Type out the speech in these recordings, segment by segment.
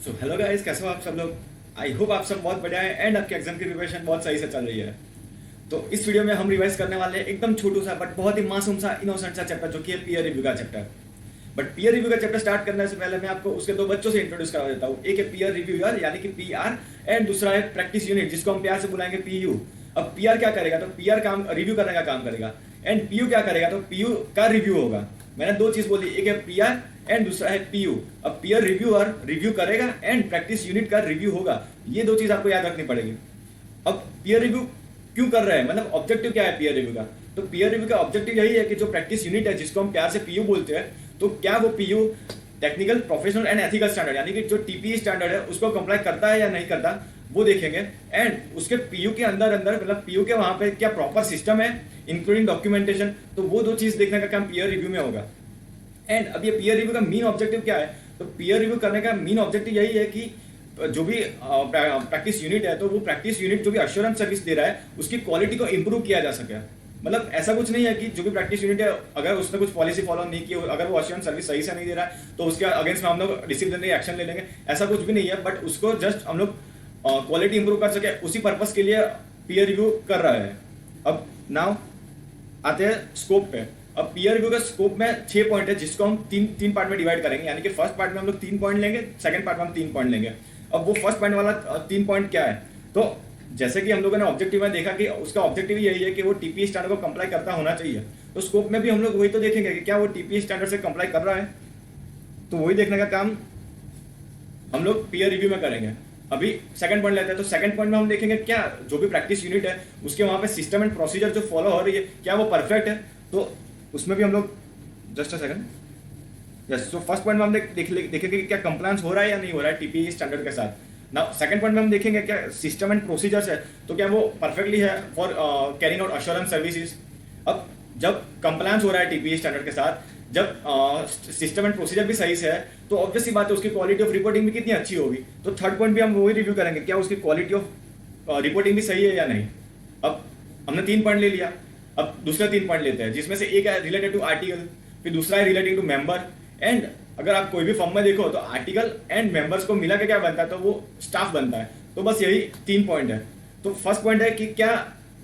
So hello guys, कैसे हो आप सब लोग। आई होप आप सब बहुत बढ़िया है एंड आपके एग्जाम की प्रिपरेशन बहुत सही से चल रही है। तो इस वीडियो में हम रिवाइज करने वाले हैं एकदम छोटू सा बट बहुत ही मासूम सा इनोसेंट सा चैप्टर जो कि है पीयर रिव्यू का चैप्टर। बट पीयर रिव्यू का चैप्टर स्टार्ट करने से पहले मैं आपको उसके दो बच्चों से इंट्रोड्यूस करा देता हूँ। एक है पीयर रिव्यूअर यानी कि पीआर एंड दूसरा है प्रैक्टिस यूनिट जिसको हम प्यार से बुलाएंगे पीयू। अब पीआर क्या करेगा, तो पीआर काम रिव्यू करने का काम करेगा एंड पीयू क्या करेगा, तो पीयू का रिव्यू होगा। मैंने दो चीज बोली, एक है पीआर एंड दूसरा है पीयू। अब पीयर रिव्यूअर रिव्यू करेगा एंड प्रैक्टिस यूनिट का रिव्यू होगा। ये दो चीज आपको याद रखनी पड़ेगी। अब पीयर रिव्यू क्यों कर रहे हैं, मतलब ऑब्जेक्टिव क्या है पीयर रिव्यू का। तो पीयर रिव्यू का ऑब्जेक्टिव यही है कि जो प्रैक्टिस यूनिट है जिसको हम प्यार से पीयू बोलते हैं, तो क्या वो P U technical professional and ethical standard यानी कि जो टीपीई स्टैंडर्ड है उसको कंप्लाई करता है या नहीं करता, वो देखेंगे। एंड उसके पीयू के अंदर अंदर मतलब पीयू के वहां पे क्या प्रॉपर सिस्टम है इंक्लूडिंग डॉक्यूमेंटेशन, तो वो दो चीज देखने का काम पीयर रिव्यू में होगा। एंड अब ये पीयर रिव्यू का मेन ऑब्जेक्टिव क्या है, तो पीयर रिव्यू करने का मेन ऑब्जेक्टिव यही है कि जो भी प्रैक्टिस यूनिट है, तो वो प्रैक्टिस यूनिट जो भी अश्योरेंस सर्विस दे रहा है उसकी क्वालिटी को इंप्रूव किया जा सके। मतलब ऐसा कुछ नहीं है कि जो भी प्रैक्टिस यूनिट है अगर उसने कुछ पॉलिसी फॉलो नहीं की, अगर वो अश्योरेंस सर्विस सही से नहीं दे रहा है तो उसके अगेंस्ट में हम लोग डिसिप्लिनरी एक्शन ले लेंगे, ऐसा कुछ भी नहीं है। बट उसको जस्ट हम लोग क्वालिटी इंप्रूव कर सके उसी पर्पस के लिए पीयर रिव्यू कर रहा है। अब नाउ आते हैं स्कोप पे। अब पीयर रिव्यू का स्कोप में 6 पॉइंट है जिसको हम तीन पार्ट में डिवाइड करेंगे, यानी कि फर्स्ट पार्ट में हम लोग 3 पॉइंट लेंगे, सेकंड पार्ट में हम 3 पॉइंट लेंगे। अब वो फर्स्ट पॉइंट वाला 3 पॉइंट क्या है, तो जैसे कि हम लोगों ने ऑब्जेक्टिव में देखा कि उसका ऑब्जेक्टिव यही है कि वो टीपीई स्टैंडर्ड को कंप्लाई करता होना चाहिए। तो स्कोप में भी हम लोग वही तो देखेंगे कि क्या वो टीपीई स्टैंडर्ड से कंप्लाई कर रहा है, तो वही देखने का काम हम लोग पीयर रिव्यू में करेंगे। अभी सेकंड पॉइंट लेते हैं, तो सेकंड पॉइंट में हम देखेंगे क्या जो भी प्रैक्टिस यूनिट है उसके वहां पे सिस्टम एंड प्रोसीजर जो फॉलो हो रही है क्या वो परफेक्ट है। तो उसमें भी हम लोग जस्ट अ सेकंड यस, तो फर्स्ट पॉइंट में हम देखेंगे कि क्या कंप्लायंस हो रहा है या नहीं हो रहा है टीपीई स्टैंडर्ड के साथ। नाउ सेकंड पॉइंट में हम देखेंगे क्या सिस्टम एंड प्रोसीजर्स है, तो क्या वो परफेक्टली है for carrying out assurance services. अब जब कंप्लायंस हो रहा है टीपीई स्टैंडर्ड के साथ, जब सिस्टम एंड प्रोसीजर भी सही से है, तो ऑब्वियस सी बात है उसकी क्वालिटी ऑफ रिपोर्टिंग भी कितनी अच्छी होगी। तो थर्ड पॉइंट भी हम वही रिव्यू करेंगे, क्या उसकी क्वालिटी ऑफ रिपोर्टिंग भी सही है या नहीं। अब हमने 3 पॉइंट ले लिया, अब दूसरे 3 पॉइंट लेते हैं जिसमें से एक है रिलेटेड टू आर्टिकल, फिर दूसरा है रिलेटिंग टू मेंबर। एंड अगर आप कोई भी फॉर्म में देखो तो आर्टिकल एंड मेंबर्स को मिला के क्या बनता है, तो वो स्टाफ बनता है। तो बस यही 3 पॉइंट है। तो फर्स्ट पॉइंट है कि क्या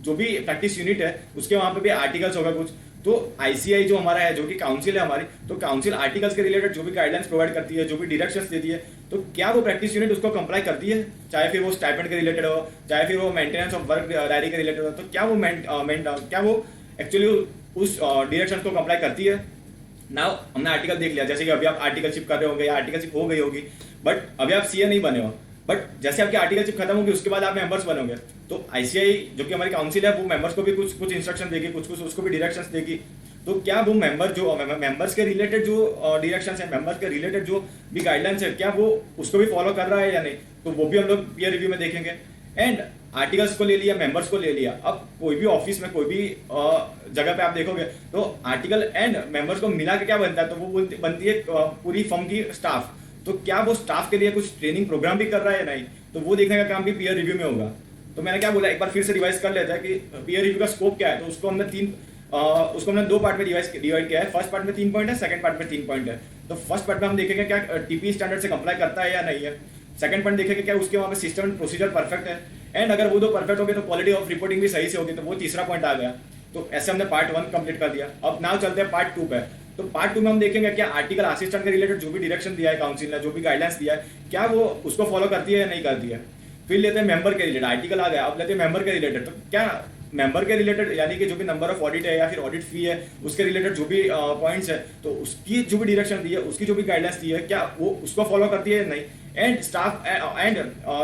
जो भी प्रैक्टिस यूनिट है उसके वहां पे भी आर्टिकल्स होगा कुछ। तो आईसीआई जो हमारा है, जो कि काउंसिल है हमारी, तो काउंसिल आर्टिकल्स के रिलेटेड जो भी गाइडलाइंस प्रोवाइड करती है, जो भी डायरेक्शंस देती है, तो क्या वो प्रैक्टिस यूनिट उसको कंप्लाई करती है, चाहे फिर वो स्टाइपेंड के रिलेटेड हो, चाहे फिर वो मेंटेनेंस ऑफ वर्क डायरी के रिलेटेड हो, तो क्या वो क्या वो एक्चुअली उस डायरेक्शन को कंप्लाई करती है। नाउ हमने आर्टिकल देख लिया, जैसे कि अभी आप आर्टिकलशिप कर रहे होंगे या आर्टिकलशिप हो गई होगी, बट अभी आप सीए नहीं बने हो, बट जैसे आपकी आर्टिकलशिप खत्म होगी उसके बाद आप मेंबर्स बनोगे, तो आईसीआई जो कि हमारी काउंसिल है वो मेंबर्स को भी कुछ इंस्ट्रक्शन देगी, कुछ उसको भी डायरेक्शंस देगी। तो क्या वो मेंबर्स के रिलेटेड जो डायरेक्शंस है, मेंबर्स के रिलेटेड जो भी गाइडलाइंस है, क्या वो उसको भी फॉलो कर रहा है या नहीं, तो वो भी हम लोग पीयर रिव्यू में देखेंगे। एंड आर्टिकल्स को ले लिया, मेंबर्स को ले लिया। अब कोई भी ऑफिस में कोई भी जगह पे आप देखोगे तो आर्टिकल एंड मेंबर्स को मिला के क्या बनता है, तो वो बनती है पूरी फर्म की स्टाफ। तो क्या वो स्टाफ के लिए कुछ ट्रेनिंग प्रोग्राम भी कर रहा है या नहीं, तो वो देखने का काम भी पीयर रिव्यू में होगा। तो मैंने क्या बोला, एक बार फिर से रिवाइज कर लेते हैं कि पीयर रिव्यू का स्कोप क्या है। तो उसको हमने 2 पार्ट में डिवाइड किया है। फर्स्ट पार्ट में 3 पॉइंट है, सेकंड पार्ट में 3 पॉइंट है। तो फर्स्ट पार्ट में हम देखेंगे क्या टीपीई स्टैंडर्ड से कंप्लाई करता है या नहीं है। सेकंड पॉइंट देखेंगे क्या उसके वहां पे सिस्टम एंड प्रोसीजर परफेक्ट है, एंड अगर वो दो परफेक्ट हो गए तो क्वालिटी ऑफ रिपोर्टिंग भी सही से होगी, तो वो तीसरा पॉइंट आ गया। तो ऐसे हमने पार्ट 1 कंप्लीट कर दिया। अब नाउ चलते हैं पार्ट 2 पे। तो पार्ट 2 में हम देखेंगे क्या आर्टिकल असिस्टेंट के रिलेटेड जो भी डायरेक्शन दिया है काउंसिल ने, जो भी गाइडलाइंस दिया है, क्या वो उसको फॉलो करती है या नहीं करती है। फिर लेते हैं मेंबर के रिलेटेड, आर्टिकल आ गया, अब लेते हैं मेंबर के रिलेटेड। तो क्या मेंबर के रिलेटेड यानी कि जो भी नंबर ऑफ ऑडिट है या फिर ऑडिट फी है उसके रिलेटेड जो भी पॉइंट्स है, तो उसकी जो भी डायरेक्शन दी है, उसकी जो भी गाइडलाइंस दी है, क्या वो उसको फॉलो करती है या नहीं। एंड स्टाफ एंड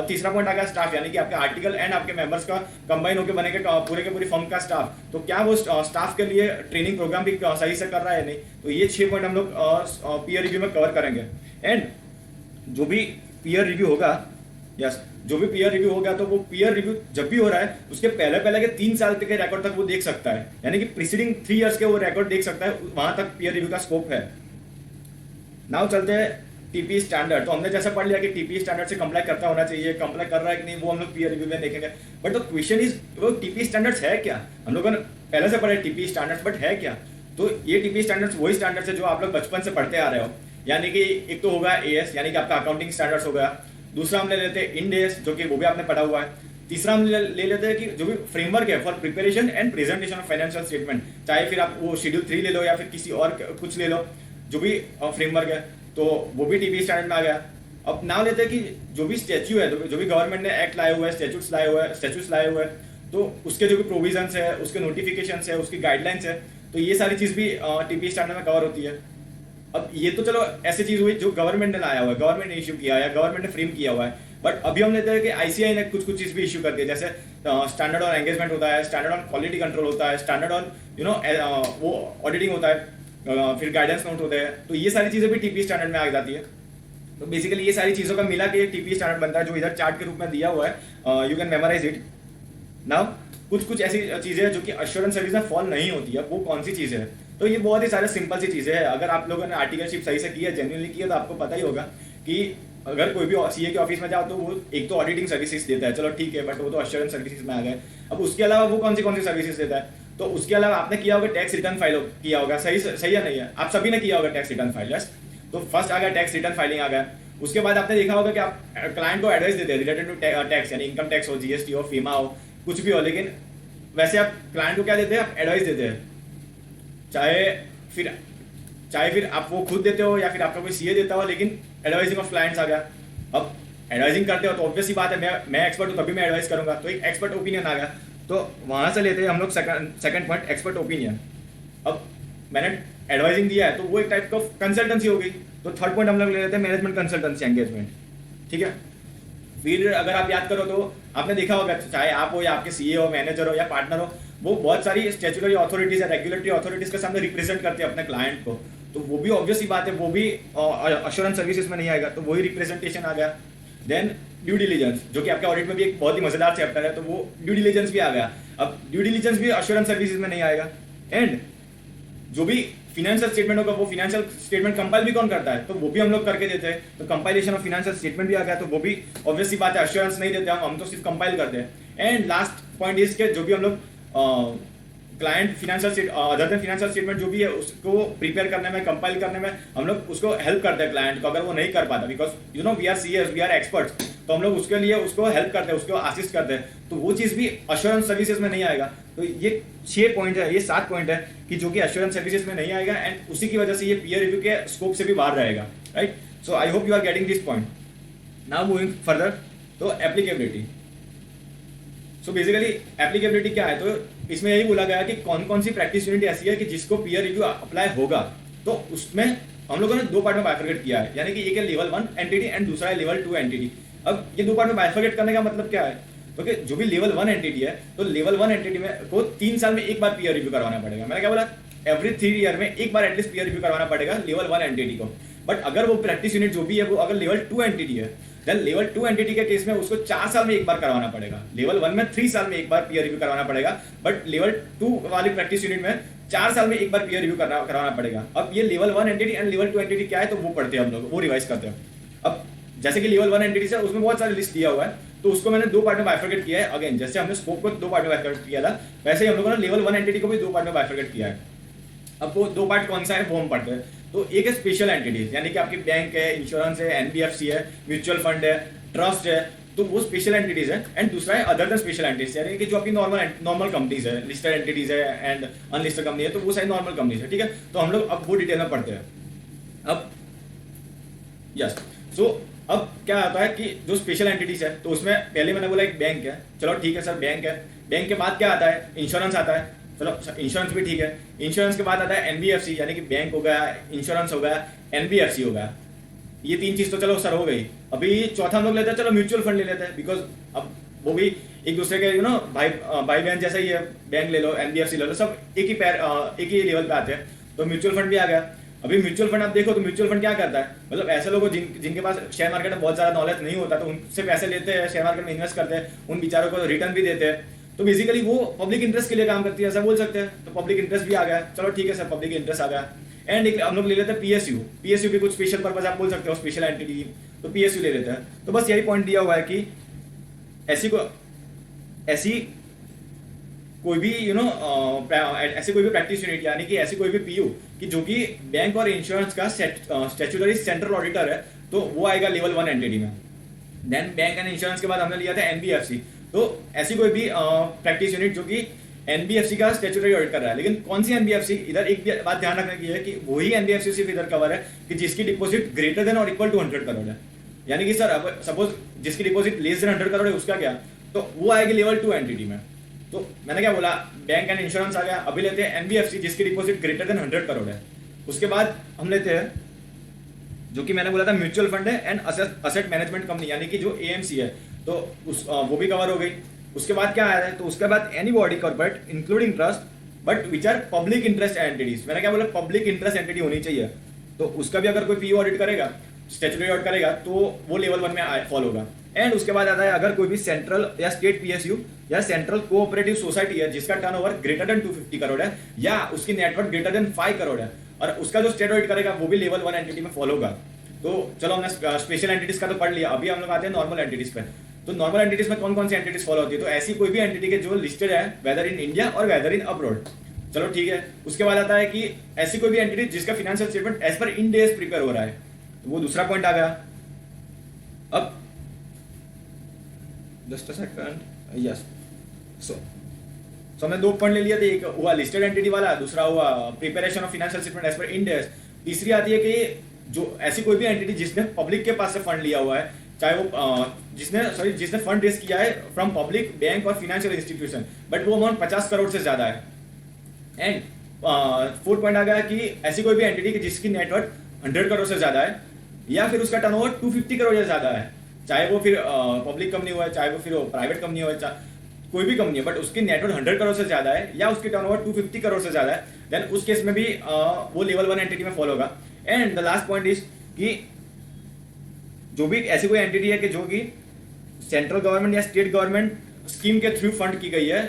तीसरा पॉइंट आ गया स्टाफ, यानी कि आपके आर्टिकल एंड आपके मेंबर्स का कंबाइन होकर बनेगा पूरे के पूरी फर्म का स्टाफ। तो क्या वो स्टाफ के लिए ट्रेनिंग प्रोग्राम भी सही से कर रहा है नहीं। तो ये 6 पॉइंट हम लोग पीयर रिव्यू में कवर करेंगे। एंड जो भी पीयर रिव्यू होगा, यस, जो भी पीयर रिव्यू होगा, तो वो पीयर रिव्यू जब भी हो रहा है उसके पहले के 3 साल के रिकॉर्ड तक वो देख सकता है, यानी कि प्रीसीडिंग 3 इयर्स के वो रिकॉर्ड देख सकता है, वहां तक पीयर रिव्यू का स्कोप है। नाउ चलते हैं टीपीई स्टैंडर्ड। तो हमने जैसा पढ़ लिया कि टीपीई स्टैंडर्ड से कंप्लाई करता होना चाहिए, कंप्लाई कर रहा है कि नहीं वो हम लोग पीयर रिव्यू में देखेंगे। बट द क्वेश्चन इज वो टीपीई स्टैंडर्ड्स है क्या। हम लोगों ने पहले से पढ़े टीपीई स्टैंडर्ड्स, बट है क्या। तो ये टीपीई स्टैंडर्ड्स वही स्टैंडर्ड्स है जो आप लोग बचपन से पढ़ते आ रहे हो। यानी कि एक तो होगा एएस यानी कि आपका अकाउंटिंग स्टैंडर्ड्स हो गया, दूसरा हम ले लेते हैं इंड एएस जो कि वो भी आपने पढ़ा हुआ है, तीसरा हम ले लेते हैं कि जो भी फ्रेमवर्क है for preparation and presentation of financial statement, चाहे फिर आप वो शेड्यूल 3 ले लो या फिर किसी और कुछ ले लो, जो भी फ्रेमवर्क है तो वो भी टीपी स्टैंडर्ड में आ गया। अब नाम लेते हैं कि जो भी स्टैच्यू है, जो भी गवर्नमेंट ने एक्ट लाए हुए हैं, स्टैच्यूट्स लाए हुए हैं, तो उसके जो भी प्रोविजंस है, उसके नोटिफिकेशंस है, उसकी गाइडलाइंस है, तो ये सारी चीज़ भी टीपी स्टैंडर्ड में कवर होती है। अब ये तो चलो ऐसी चीज़ हुई जो गवर्नमेंट ने लाया हुआ है, गवर्नमेंट ने इशू किया है या गवर्नमेंट ने फ्रेम किया हुआ है। बट अभी हम लेते हैं कि आईसीआई ने कुछ चीज़ भी इशू कर दी है, जैसे स्टैंडर्ड ऑन एंगेजमेंट होता है, स्टैंडर्ड ऑन क्वालिटी कंट्रोल होता है, स्टैंडर्ड ऑन वो ऑडिटिंग होता है, फिर गाइडेंस नोट होते हैं, तो ये सारी चीज़ें भी टीपी स्टैंडर्ड में आ जाती है। तो बेसिकली ये सारी चीज़ों का मिला के टीपी स्टैंडर्ड बनता है, जो इधर चार्ट के रूप में दिया हुआ है, you can memorize it now. कुछ ऐसी चीज़ें हैं जो कि अश्योरेंस सर्विस में फॉल नहीं होती है, वो कौन सी चीज़ें हैं? तो ये बहुत ही सारे सिंपल सी चीज़ें हैं। अगर आप लोगों ने आर्टिकलशिप सही से की है, जेन्युइनली की है, तो आपको पता ही होगा कि अगर कोई भी सीए के ऑफिस में जाओ तो वो एक तो ऑडिटिंग सर्विसेज देता है, चलो ठीक है, बट वो तो अश्योरेंस सर्विसेज में आ गए। अब उसके अलावा वो कौन सी सर्विसेज देता है? तो उसके अलावा आपने किया होगा टैक्स रिटर्न फाइल किया होगा, सही या नहीं है? आप सभी ने किया होगा टैक्स रिटर्न फाइल, यस। तो फर्स्ट आ गया टैक्स रिटर्न फाइलिंग आ गया। उसके बाद आपने देखा होगा कि आप क्लाइंट को एडवाइस देते हैं रिलेटेड टू टैक्स, यानी इनकम टैक्स हो, जीएसटी हो, फीमा हो, कुछ भी हो, लेकिन वैसे आप क्लाइंट को क्या देते हैं? आप एडवाइस देते हैं, चाहे फिर आप वो खुद देते हो या फिर आपका कोई सीए देता हो, लेकिन एडवाइजिंग ऑफ क्लाइंट्स आ गया। अब एडवाइजिंग करते हो तो ऑब्वियसली बात है, मैं एक्सपर्ट हूँ तभी मैं एडवाइस करूंगा, तो एक एक्सपर्ट ओपिनियन आ गया। तो वहां से लेते हैं हम लोग सेकंड पॉइंट, एक्सपर्ट ओपिनियन। अब मैंने एडवाइजिंग दिया है तो वो एक टाइप का कंसल्टेंसी हो गई। तो थर्ड पॉइंट हम लोग ले लेते हैं मैनेजमेंट कंसल्टेंसी एंगेजमेंट, ठीक है। फिर अगर आप याद करो तो आपने देखा होगा, चाहे आप हो या आपके सीए हो, मैनेजर हो या पार्टनर हो, वो बहुत सारी स्टैट्यूटरी अथॉरिटीज या रेगुलेटरी अथॉरिटीज के सामने रिप्रेजेंट करते हैं अपने क्लाइंट को, तो वो भी ऑब्वियसली बात है, वो भी अश्योरेंस सर्विसेज में नहीं आएगा, तो वही रिप्रेजेंटेशन आ गया। देन ड्यू डिलीजेंस, जो कि आपके ऑडिट में भी एक बहुत ही मजेदार चैप्टर है, तो वो ड्यू डिलीजेंस भी आ गया। अब ड्यू डिलीजेंस भी अश्योरेंस सर्विसेज में नहीं आएगा। एंड जो भी फिनेंशियल स्टेटमेंट होगा, वो फिनेंशियल स्टेटमेंट कंपाइल भी कौन करता है? तो वो भी हम लोग करके देते हैं, तो कंपाइलेशन ऑफ फिनेंशियल स्टेटमेंट भी आ गया, तो वो भी ऑब्वियसली बात है अश्योरेंस नहीं देते हम तो सिर्फ कंपाइल करते हैं। एंड लास्ट पॉइंट इज के जो भी हम लोग client financial other than financial statement जो भी है उसको प्रिपेयर करने में, कंपाइल करने में हम लोग उसको हेल्प करते हैं क्लाइंट को, अगर वो नहीं कर पाता, because you know we are CS, we are experts, तो हम लोग उसके लिए उसको हेल्प करते हैं, उसको असिस्ट करते हैं, तो वो चीज़ भी अश्योरेंस सर्विसेज में नहीं आएगा। तो ये 6 पॉइंट है, ये 7 पॉइंट है कि जो कि अश्योरेंस सर्विसेज में नहीं आएगा, एंड उसी की वजह से ये पीयर रिव्यू के स्कोप से भी बाहर रहेगा, right. So I hope you are getting this point. Now moving further, तो एप्लीकेबिलिटी। सो बेसिकली एप्लीकेबिलिटी क्या है? तो इसमें यही बोला गया कि कौन कौन सी प्रैक्टिस यूनिट ऐसी है कि जिसको पीयर रिव्यू अप्लाई होगा। तो उसमें हम लोगों ने 2 पार्ट में बाइफरकेट किया है, यानी कि एक है लेवल 1 एंटिटी एंड दूसरा है लेवल 2 एंटिटी। अब ये 2 पार्ट में बाइफरकेट करने का मतलब क्या है? तो कि जो भी लेवल 1 एंटिटी है, तो लेवल 1 एंटिटी में को 3 साल में एक बार पीयर रिव्यू करवाना पड़ेगा। मैंने क्या बोला? एवरी 3 ईयर में एक बार एटलीस्ट पीयर रिव्यू करवाना पड़ेगा लेवल 1 एंटिटी को। बट अगर वो प्रैक्टिस यूनिट जो भी है वो अगर लेवल 2 एंटिटी है, देन लेवल 2 एंटिटी के केस में उसको 4 साल में एक बार करवाना पड़ेगा। लेवल 1 में 3 साल में एक बार पीयर रिव्यू करवाना पड़ेगा, बट लेवल 2 वाली प्रैक्टिस यूनिट में 4 साल में एक बार पीयर रिव्यू करवाना पड़ेगा। अब ये level 1 entity and level 2 entity क्या है, तो वो पढ़ते हैं हम लोग, वो रिवाइज करते हैं। अब जैसे कि लेवल 1 एंटिटी है, उसमें बहुत सारे लिस्ट दिया हुआ है, तो उसको मैंने 2 पार्ट में बाइफरकेट किया है। अगेन जैसे हमने स्कोप को 2 पार्ट में बाइफरकेट किया था, वैसे ही हम लोगों ने लेवल 1 एंटिटी को भी 2 पार्ट में बाइफरकेट किया है। अब वो 2 पार्ट कौन सा है वो हम पढ़ते हैं। तो एक है स्पेशल एंटिटीज, यानी कि आपकी बैंक है, इंश्योरेंस है, एनबीएफसी है, म्यूचुअल फंड है, ट्रस्ट है, तो वो स्पेशल एंटिटीज है। एंड दूसरा है अदर देन स्पेशल एंटिटीज, यानी कि जो आपकी नॉर्मल कंपनीज है, लिस्टेड एंटिटीज है एंड अनलिस्टेड कंपनी है, तो वो सारी नॉर्मल कंपनीज है, ठीक है। तो हम लोग अब वो डिटेल में पढ़ते हैं। अब यस, सो अब क्या आता है कि जो स्पेशल एंटिटीज है, तो उसमें पहले मैंने बोला एक बैंक है, चलो ठीक है सर, बैंक है। बैंक के बाद क्या आता है? इंश्योरेंस आता है, चलो इंश्योरेंस भी ठीक है। इंश्योरेंस के बाद आता है एनबीएफसी, यानी कि बैंक हो गया, इंश्योरेंस हो गया, एनबीएफसी हो गया। ये 3 चीज तो चलो सर हो गई। अभी चौथा हम लोग लेते हैं, चलो म्यूचुअल फंड ले लेते हैं, बिकॉज अब वो भी एक दूसरे के भाई बहन जैसा ही है। बैंक ले लो, एनबीएफसी ले लो, सब एक ही लेवल पे आते हैं। तो म्यूचुअल फंड भी आ गया। अभी म्यूचुअल फंड आप देखो तो म्यूचुअल फंड क्या करता है, मतलब ऐसे लोगों जिनके पास शेयर मार्केट में बहुत ज्यादा नॉलेज नहीं होता, तो उनसे पैसे लेते हैं, शेयर मार्केट में इन्वेस्ट करते हैं, उन बेचारों को रिटर्न भी देते हैं। तो बेसिकली वो पब्लिक इंटरेस्ट के लिए काम करती है, ऐसा बोल सकते हैं। तो पब्लिक इंटरेस्ट भी आ गया, चलो ठीक है सर, पब्लिक इंटरेस्ट आ गया। एंड एक हम लोग ले लेते हैं पीएसयू। पीएसयू भी कुछ स्पेशल पर्पज आप बोल सकते हो, स्पेशल एंटिटी, तो पीएसयू ले लेते हैं। तो बस यही पॉइंट दिया हुआ है कि ऐसी कोई भी ऐसी कोई भी प्रैक्टिस यूनिट, यानी कि ऐसी कोई भी पीयू कि जो कि बैंक और इंश्योरेंस का स्टैट्यूटरी सेंट्रल ऑडिटर है, तो वो आएगा लेवल 1 एंटिटी में। देन बैंक एंड इंश्योरेंस के बाद हमने लिया था एनबीएफसी। तो ऐसी कोई भी प्रैक्टिस यूनिट जो कि एनबीएफसी का स्टैट्यूटरी ऑडिट कर रहा है। लेकिन कौन सी एनबीएफसी, इधर एक बात ध्यान रखने की है कि वही एनबीएफसी सिर्फ इधर कवर है कि जिसकी डिपॉजिट ग्रेटर देन और इक्वल टू 100 करोड़ है। यानी कि सर अब सपोज जिसकी डिपॉजिट लेस देन 100 करोड़ है उसका क्या, तो वो आएगी लेवल 2 एंटिटी में। तो मैंने क्या बोला, बैंक एंड इंश्योरेंस आ गया। अभी लेते हैं एनबीएफसी जिसकी डिपॉजिट ग्रेटर देन 100 करोड़ है। उसके बाद हम लेते हैं जो कि मैंने बोला था म्यूचुअल फंड है एंड असेट मैनेजमेंट कंपनी, यानी कि जो एएमसी है, तो वो भी कवर हो गई। उसके बाद क्या आया है, तो उसके बाद any body corporate including trust but which are public interest entities. मैंने क्या बोला, पब्लिक इंटरेस्ट एंटिटी होनी चाहिए। तो उसका भी अगर कोई पीओ ऑडिट करेगा, स्टैट्यूटरी ऑडिट करेगा, तो वो लेवल 1 में फॉलो होगा। एंड उसके बाद आता है अगर कोई भी सेंट्रल या स्टेट पीएसयू या सेंट्रल कोऑपरेटिव सोसाइटी है जिसका टर्नओवर ग्रेटर देन 250 करोड़ है या उसकी नेटवर्क ग्रेटर देन 5 करोड़ है, और उसका जो स्टेट ऑडिट करेगा वो भी लेवल 1 एंटिटी में फॉलो होगा। तो चलो हमने स्पेशल एंटिटीज का तो पढ़ लिया, अभी हम लोग आते हैं नॉर्मल एंटिटीज पे। तो नॉर्मल एंटिटीज में कौन कौन सी एंटिटीज फॉलो होती है, तो ऐसी कोई भी एंटिटी के जो लिस्टेड है वेदर इन इंडिया और वेदर इन अब्रॉड। चलो ठीक है। उसके बाद आता है कि ऐसी कोई भी एंटिटी जिसका financial statement as per Ind AS prepare हो रहा है, तो वो दूसरा पॉइंट आ गया। अब जस्ट अ सेकंड, यस। सो हमने 2 पॉइंट ले लिए थे, एक हुआ लिस्टेड एंटिटी वाला, दूसरा हुआ preparation of financial statement as per Ind AS. तीसरी आती है कि जो ऐसी कोई भी एंटिटी जिसने पब्लिक के पास से फंड लिया हुआ है, चाहे वो जिसने फंड रेज किया है फ्रॉम पब्लिक, बैंक और फाइनेंशियल इंस्टीट्यूशन, बट वो अमाउंट 50 करोड़ से ज्यादा है। एंड 4th पॉइंट आ गया कि ऐसी कोई भी एंटिटी की जिसकी नेटवर्थ 100 करोड़ से ज्यादा है या फिर उसका टर्नओवर 250 करोड़ से ज्यादा है, चाहे वो फिर पब्लिक कंपनी हो, चाहे वो फिर प्राइवेट कंपनी हो, कोई भी कंपनी है, बट उसकी नेटवर्थ 100 करोड़ से ज्यादा है या उसकी टर्नओवर 250 करोड़ से ज्यादा है, देन उस केस में भी वो लेवल 1 एंटिटी में फॉलो होगा। And the last point is कि जो भी ऐसी कोई एंटिटी है कि जो कि सेंट्रल गवर्नमेंट या स्टेट गवर्नमेंट स्कीम के थ्रू फंड की गई है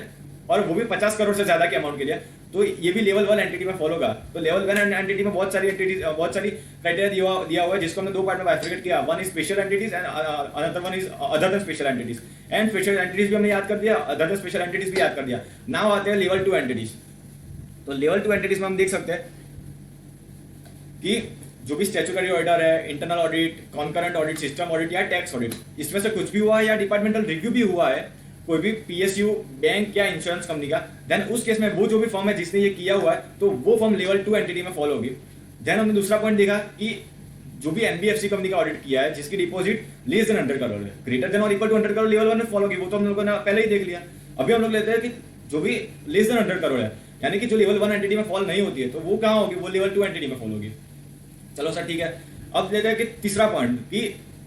और वो भी 50 करोड़ से ज्यादा के अमाउंट के लिए, तो ये भी लेवल 1 एंटिटी में फॉलो होगा। तो लेवल 1 एंटिटी में बहुत सारी क्राइटेरिया दिया हुआ है जिसको हमने 2 पार्ट में बाइफरकेट किया। One is special entities and another one is other than special entities. And special entities भी हमने याद कर दिया, अदर देन स्पेशल एंटिटीज भी याद कर दिया। नाउ आते हैं लेवल 2 एंटिटीज। तो लेवल 2 एंटिटीज में हम देख सकते हैं कि जो भी स्टैट्यूटरी ऑडिटर है, internal audit, concurrent audit, system audit या टैक्स ऑडिट, इसमें से कुछ भी हुआ है या डिपार्टमेंटल रिव्यू भी हुआ है कोई भी पीएसयू, बैंक या इंश्योरेंस कंपनी का, देन उस केस में वो जो भी फर्म है जिसने ये किया हुआ है, तो वो फर्म लेवल 2 एंटिटी में फॉलो होगी। देन हमने दूसरा पॉइंट देखा कि जो भी एनबीएफसी कंपनी का ऑडिट किया है जिसकी डिपॉजिट लेस देन 100 करोड़ है, ग्रेटर देन और इक्वल टू 100 करोड़ लेवल 1 में फॉलो होगी, वो तो हम लोगों ने पहले ही देख लिया। अभी हम लोग लेते हैं कि जो भी लेस देन 100 करोड़ है, यानी कि जो लेवल 1 एंटिटी में फॉलो नहीं होती है, तो वो कहाँ होगी, वो लेवल 2 एंटिटी में फॉलो होगी। चलो सर ठीक है। अब लेते हैं कि तीसरा पॉइंट कि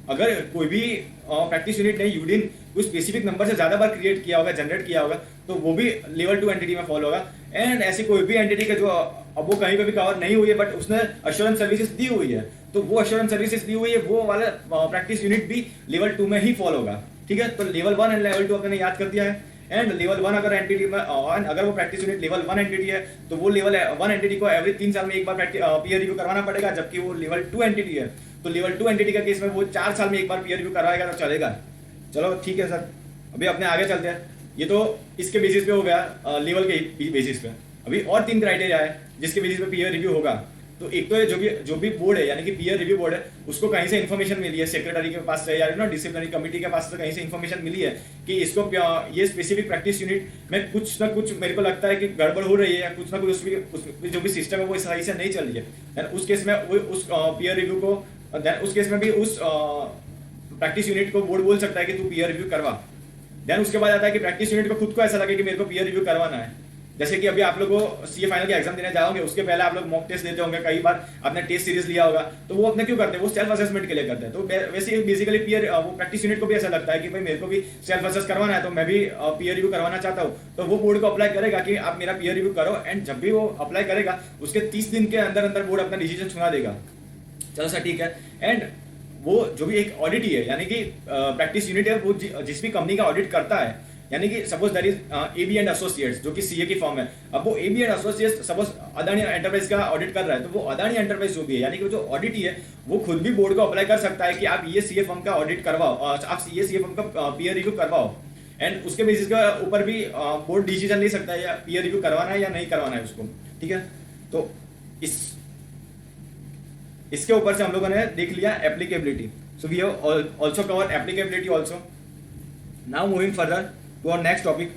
अगर कोई भी प्रैक्टिस यूनिट ने यूडिन कोई स्पेसिफिक नंबर से ज्यादा बार क्रिएट किया होगा, जनरेट किया होगा, तो वो भी लेवल 2 एंटिटी में फॉलो होगा। एंड ऐसी कोई भी एंटिटी का जो अब वो कहीं पे भी कवर नहीं हुई है बट उसने अश्योरेंस सर्विसेज दी हुई है, तो वो अश्योरेंस सर्विसेज दी हुई है, वो वाला प्रैक्टिस यूनिट भी लेवल 2 में ही फॉलो होगा। ठीक है, तो लेवल 1 एंड लेवल 2 अपने याद कर दिया है। एंड लेवल 1 अगर एंटिटी में अगर वो प्रैक्टिस यूनिट लेवल 1 एंटिटी है, तो वो लेवल 1 एंटिटी को एवरी 3 साल में एक बार पीयर रिव्यू करवाना पड़ेगा, जबकि वो लेवल 2 एंटिटी है तो लेवल 2 एंटिटी का केस में वो 4 साल में एक बार पीयर रिव्यू करवाएगा तो चलेगा। चलो ठीक है सर, अभी अपने आगे चलते हैं। ये तो इसके बेसिस पे हो गया, लेवल के बेसिस पे। अभी और 3 क्राइटेरिया है जिसके बेसिस पे पीयर रिव्यू होगा। तो एक तो जो भी बोर्ड है यानी कि पीयर रिव्यू बोर्ड है, उसको कहीं से इन्फॉर्मेशन मिली है, सेक्रेटरी के पास से या डिसिप्लिनरी कमेटी के पास से कहीं से इन्फॉर्मेशन मिली है कि इसको ये स्पेसिफिक प्रैक्टिस यूनिट में कुछ ना कुछ मेरे को लगता है कि गड़बड़ हो रही है या कुछ ना कुछ उसकी जो भी सिस्टम है वो सही से नहीं चल रही है। उस केस में वो उस पीयर रिव्यू को उस केस में भी उस प्रैक्टिस यूनिट को बोर्ड बोल सकता है कि तू पीयर रिव्यू करवा। देन उसके बाद आता है कि प्रैक्टिस यूनिट को खुद को ऐसा लगे कि मेरे को पीयर रिव्यू करवाना है। जैसे कि अभी आप लोगों को सीए फाइनल के एग्जाम देने जाओगे, उसके पहले आप लोग मॉक टेस्ट देते होंगे, कई बार आपने टेस्ट सीरीज लिया होगा, तो वो अपने क्यों करते हैं, वो सेल्फ असेसमेंट के लिए करते हैं। तो वैसे बेसिकली पीयर वो प्रैक्टिस यूनिट को भी ऐसा लगता है कि भाई मेरे को भी सेल्फ असेस करवाना है, तो मैं भी पीयर रिव्यू करवाना चाहता हूँ, तो वो बोर्ड को अप्लाई करेगा कि आप मेरा पीयर रिव्यू करो। एंड जब भी वो अप्लाई करेगा उसके 30 दिन के अंदर अंदर बोर्ड अपना डिसीजन सुना देगा। चलो सर ठीक है। एंड वो जो भी एक ऑडिट ही है यानी कि प्रैक्टिस यूनिट है, वो जिस भी कंपनी का ऑडिट करता है, यानी कि suppose that is A B and associates जो कि सीए की फॉर्म है। अब वो A B and associates suppose Adani enterprise का ऑडिट कर रहा है, तो वो अदानी एंटरप्राइज जो भी है यानी कि जो ऑडिट ही है, वो खुद भी बोर्ड को अप्लाई कर सकता है कि आप ये सीए फॉर्म का ऑडिट करवाओ, आप ये सीए फॉर्म का पीयर रिव्यू करवाओ। एंड उसके बेसिस के ऊपर भी बोर्ड डिसीजन ले सकता है या पीयर रिव्यू करवाना है या नहीं करवाना है उसको। ठीक है, तो इस इसके ऊपर से हम लोगों ने देख लिया applicability. So we have also cover applicability also. Now moving further to our next topic.